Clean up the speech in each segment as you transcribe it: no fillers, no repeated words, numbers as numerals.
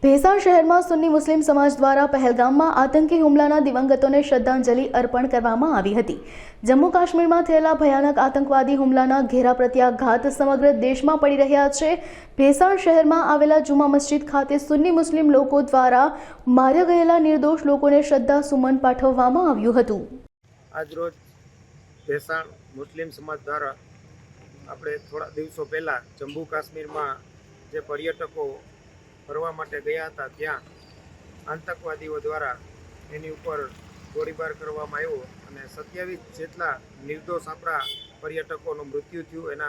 ભેસાણ શહેરમાં સુન્ની મુસ્લિમ સમાજ દ્વારા પહેલગામમાં આતંકી હુમલાના દિવંગતોને શ્રદ્ધાંજલિ અર્પણ કરવામાં આવી હતી। જમ્મુ કાશ્મીરમાં થયેલા ભયાનક આતંકવાદી હુમલાના ઘેરા પ્રત્યાઘાત સમગ્ર દેશમાં પડી રહ્યા છે। ભેસાણ શહેરમાં આવેલા જુમા મસ્જિદ ખાતે સુન્ની મુસ્લિમ લોકો દ્વારા માર્યા ગયેલા નિર્દોષ લોકોને શ્રદ્ધા સુમન પાઠવવામાં આવ્યું હતું। આજરોજ ભેસાણ મુસ્લિમ સમાજ દ્વારા આપણે થોડા દિવસો પહેલાં જમ્મુ કાશ્મીરમાં જે પર્યટકો ફરવા માટે ગયા હતા ત્યાં આતંકવાદીઓ દ્વારા એની ઉપર ગોળીબાર કરવામાં આવ્યો અને 27 જેટલા નિર્દોષ આપણા પર્યટકોનું મૃત્યુ થયું।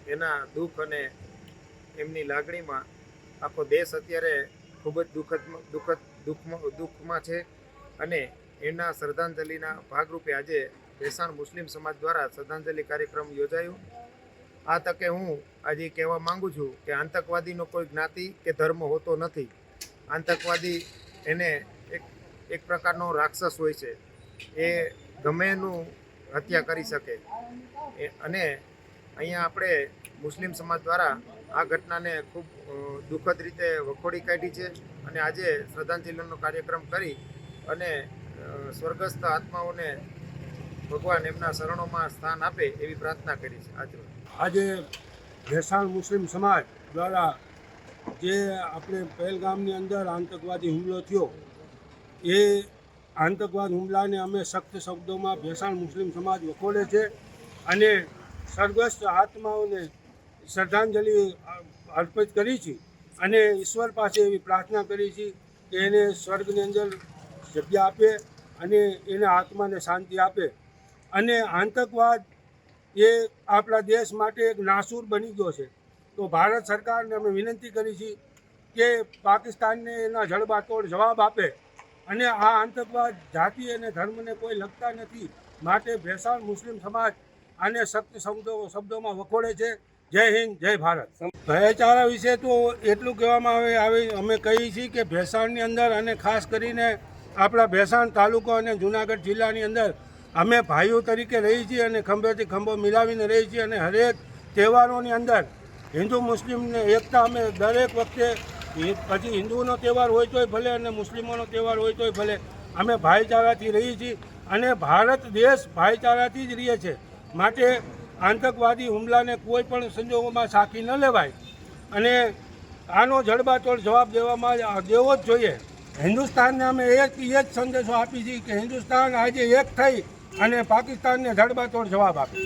એના દુઃખ અને એમની લાગણીમાં આખો દેશ અત્યારે ખૂબ જ દુઃખમાં છે અને એના શ્રદ્ધાંજલિના ભાગરૂપે આજે ભેસાણ મુસ્લિમ સમાજ દ્વારા શ્રદ્ધાંજલિ કાર્યક્રમ યોજાયો। આ તકે હું આજે કહેવા માંગુ છું કે આતંકવાદીનો કોઈ જ્ઞાતિ કે ધર્મ હોતો નથી। આતંકવાદી એને એક પ્રકારનો રાક્ષસ હોય છે, એ ગમે એનું હત્યા કરી શકે અને અહીંયા આપણે મુસ્લિમ સમાજ દ્વારા આ ઘટનાને ખૂબ દુઃખદ રીતે વખોડી કાઢી છે અને આજે શ્રદ્ધાંજલિનો કાર્યક્રમ કરી અને સ્વર્ગસ્થ આત્માઓને ભગવાન એમના શરણોમાં સ્થાન આપે એવી પ્રાર્થના કરી છે। આજે ભેસાણ મુસ્લિમ સમાજ દ્વારા જે આપણે પહેલગામની અંદર આતંકવાદી હુમલો થયો એ આતંકવાદ હુમલાને અમે સખ્ત શબ્દોમાં ભેસાણ મુસ્લિમ સમાજ વખોડે છે અને સ્વર્ગસ્થ આત્માઓને શ્રદ્ધાંજલિ અર્પિત કરી છે અને ઈશ્વર પાસે એવી પ્રાર્થના કરી છે કે એને સ્વર્ગની અંદર જગ્યા આપે અને એના આત્માને શાંતિ આપે। અને આતંકવાદ એ આપણા દેશ માટે એક નાસૂર બની ગયો છે, તો ભારત સરકારને અમે વિનંતી કરી છે કે પાકિસ્તાનને એના જડબાતોડ જવાબ આપે અને આ આતંકવાદ જાતિ અને ધર્મને કોઈ લગતા નથી, માટે ભેસાણ મુસ્લિમ સમાજ આને સખ્ત શબ્દોમાં વખોડે છે। જય હિન્દ, જય ભારત। ભાઈચારા વિશે તો એટલું કહેવામાં આવે અમે કહીએ છીએ કે ભેસાણની અંદર અને ખાસ કરીને આપણા ભેસાણ તાલુકો અને જૂનાગઢ જિલ્લાની અંદર અમે ભાઈઓ તરીકે રહીએ છીએ અને ખંભેથી ખંભો મિલાવીને રહીએ છીએ અને હરેક તહેવારોની અંદર હિન્દુ મુસ્લિમને એકતા અમે દરેક વખતે, પછી હિન્દુઓનો તહેવાર હોય તોય ભલે અને મુસ્લિમોનો તહેવાર હોય તોય ભલે, અમે ભાઈચારાથી રહીએ છીએ અને ભારત દેશ ભાઈચારાથી જ રહે છે, માટે આતંકવાદી હુમલાને કોઈ પણ સંજોગોમાં સાખી ન લેવાય અને આનો જડબાતોડ જવાબ દેવો જ જોઈએ। હિન્દુસ્તાનને અમે એ જ સંદેશો આપી છીએ કે હિન્દુસ્તાન આજે એક થઈ અને પાકિસ્તાનને જડબાતોડ જવાબ આપે।